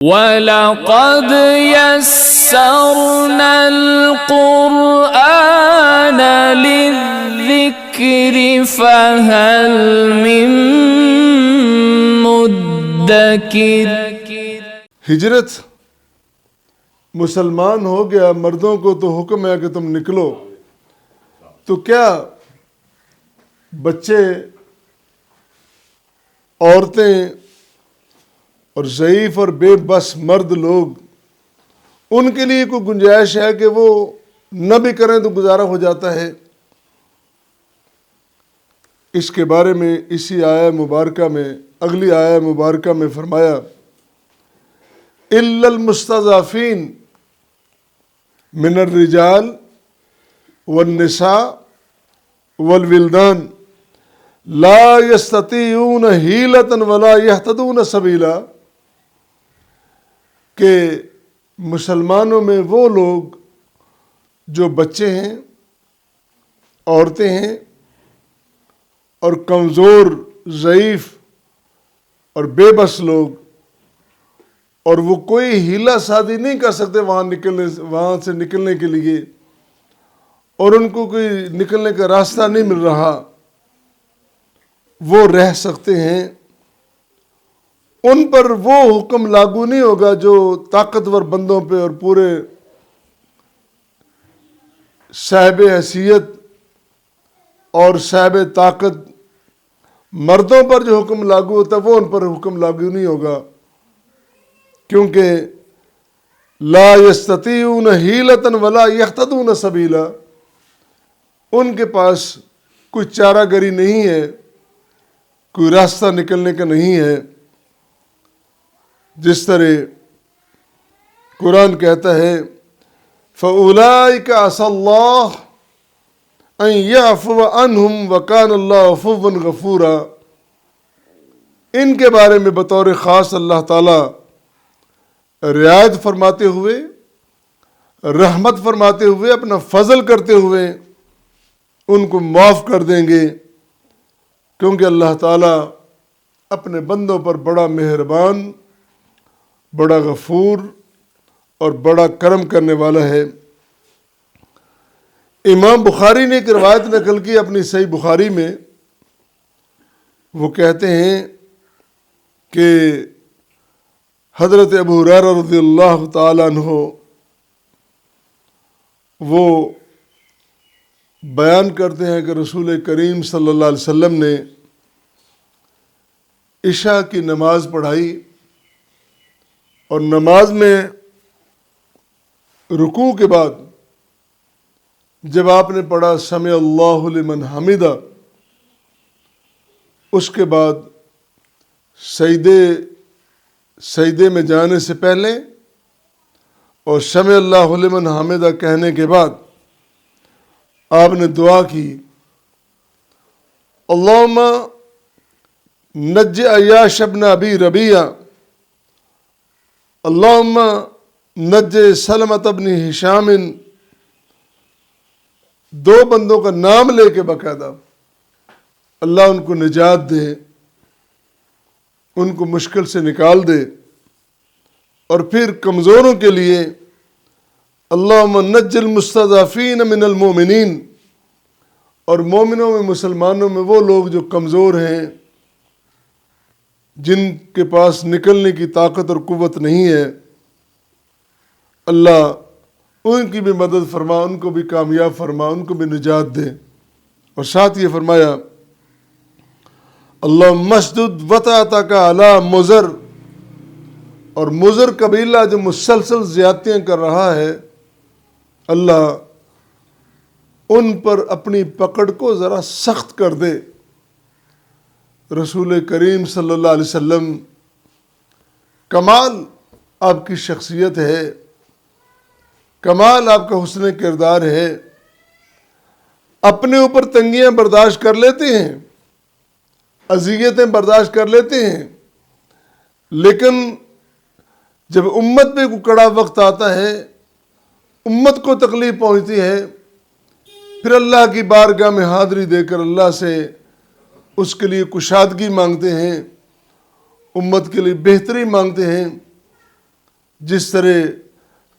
وَلَقَدْ يَسَّرْنَا الْقُرْآنَ لِلذِّكْرِ فَهَلْ مِن مُدَّكِرٍ۔ ہجرت مسلمان ہو گیا، مردوں کو تو حکم ہے کہ تم نکلو، تو کیا بچے، عورتیں اور ضعیف اور بے بس مرد لوگ، ان کے لیے کوئی گنجائش ہے کہ وہ نہ بھی کریں تو گزارا ہو جاتا ہے؟ اس کے بارے میں اسی آیہ مبارکہ میں، اگلی آیہ مبارکہ میں فرمایا الا المستضعفین من الرجال والنساء والولدان لا یستطیعون حیلۃ ولا یہتدون سبیلا، کہ مسلمانوں میں وہ لوگ جو بچے ہیں، عورتیں ہیں اور کمزور، ضعیف اور بے بس لوگ، اور وہ کوئی ہیلا سازی نہیں کر سکتے وہاں سے نکلنے کے لیے، اور ان کو کوئی نکلنے کا راستہ نہیں مل رہا، وہ رہ سکتے ہیں، ان پر وہ حکم لاگو نہیں ہوگا جو طاقتور بندوں پہ اور پورے صاحب حیثیت اور صاحب طاقت مردوں پر جو حکم لاگو ہوتا ہے وہ ان پر حکم لاگو نہیں ہوگا، کیونکہ لا یستطیعون حیلۃ ولا یہتدون سبیلا، ان کے پاس کوئی چارہ گری نہیں ہے، کوئی راستہ نکلنے کا نہیں ہے۔ جس طرح قرآن کہتا ہے فَأُولَئِكَ عَسَى اللَّهُ أَن يَعْفُوَ عَنْهُمْ وَكَانَ اللَّهُ عَفُوًّا غَفُورًا، ان کے بارے میں بطور خاص اللہ تعالیٰ رعایت فرماتے ہوئے، رحمت فرماتے ہوئے، اپنا فضل کرتے ہوئے ان کو معاف کر دیں گے، کیونکہ اللہ تعالیٰ اپنے بندوں پر بڑا مہربان، بڑا غفور اور بڑا کرم کرنے والا ہے۔ امام بخاری نے ایک روایت نقل کی اپنی صحیح بخاری میں، وہ کہتے ہیں کہ حضرت ابو ہریرہ رضی اللہ تعالیٰ عنہ وہ بیان کرتے ہیں کہ رسول کریم صلی اللہ علیہ وسلم نے عشاء کی نماز پڑھائی، اور نماز میں رکوع کے بعد جب آپ نے پڑھا سمع اللہ لمن حمدہ، اس کے بعد سجدے میں جانے سے پہلے اور سمع اللہ لمن حمدہ کہنے کے بعد آپ نے دعا کی اللہم نج عیاش ابن ابی ربیعہ، اللہم نج سلمۃ ابن ہشام، دو بندوں کا نام لے کے باقاعدہ اللہ ان کو نجات دے، ان کو مشکل سے نکال دے، اور پھر کمزوروں کے لیے اللہم نج المستضعفین من المؤمنین، اور مومنوں میں، مسلمانوں میں وہ لوگ جو کمزور ہیں، جن کے پاس نکلنے کی طاقت اور قوت نہیں ہے، اللہ ان کی بھی مدد فرما، ان کو بھی کامیاب فرما، ان کو بھی نجات دے۔ اور ساتھ یہ فرمایا اللہم مسدد وطأتک علی مضر، اور مضر قبیلہ جو مسلسل زیادتیاں کر رہا ہے، اللہ ان پر اپنی پکڑ کو ذرا سخت کر دے۔ رسول کریم صلی اللہ علیہ وسلم، کمال آپ کی شخصیت ہے، کمال آپ کا حسن کردار ہے، اپنے اوپر تنگیاں برداشت کر لیتے ہیں، اذیتیں برداشت کر لیتے ہیں، لیکن جب امت پہ کوئی کڑا وقت آتا ہے، امت کو تکلیف پہنچتی ہے، پھر اللہ کی بارگاہ میں حاضری دے کر اللہ سے اس کے لیے کشادگی مانگتے ہیں، امت کے لیے بہتری مانگتے ہیں، جس طرح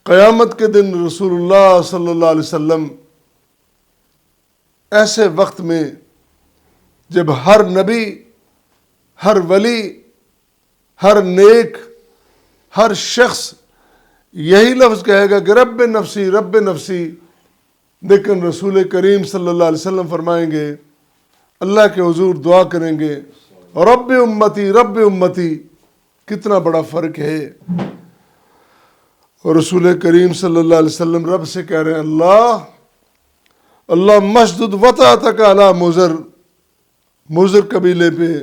قیامت کے دن رسول اللہ صلی اللہ علیہ وسلم ایسے وقت میں جب ہر نبی، ہر ولی، ہر نیک، ہر شخص یہی لفظ کہے گا کہ رب نفسی رب نفسی، لیکن رسول کریم صلی اللہ علیہ وسلم فرمائیں گے، اللہ کے حضور دعا کریں گے رب امتی رب امتی، کتنا بڑا فرق ہے۔ اور رسول کریم صلی اللہ علیہ وسلم رب سے کہہ رہے ہیں اللہ مشدد وطأتک علی مضر، مضر قبیلے پہ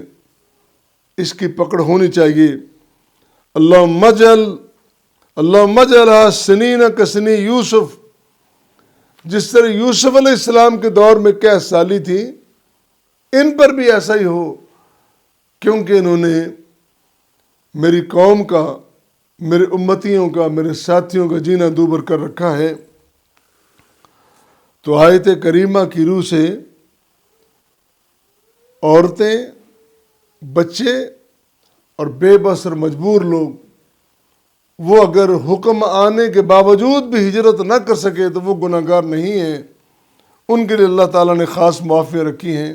اس کی پکڑ ہونی چاہیے۔ اللہم اجعلھا سنین کسنی یوسف، جس طرح یوسف علیہ السلام کے دور میں 21 سالی تھی، ان پر بھی ایسا ہی ہو، کیونکہ انہوں نے میری قوم کا، میرے امتیوں کا، میرے ساتھیوں کا جینا دوبر کر رکھا ہے۔ تو آیت کریمہ کی روح سے عورتیں، بچے اور بے بس اور مجبور لوگ، وہ اگر حکم آنے کے باوجود بھی ہجرت نہ کر سکے تو وہ گناہگار نہیں ہیں، ان کے لیے اللہ تعالیٰ نے خاص معافیاں رکھی ہیں۔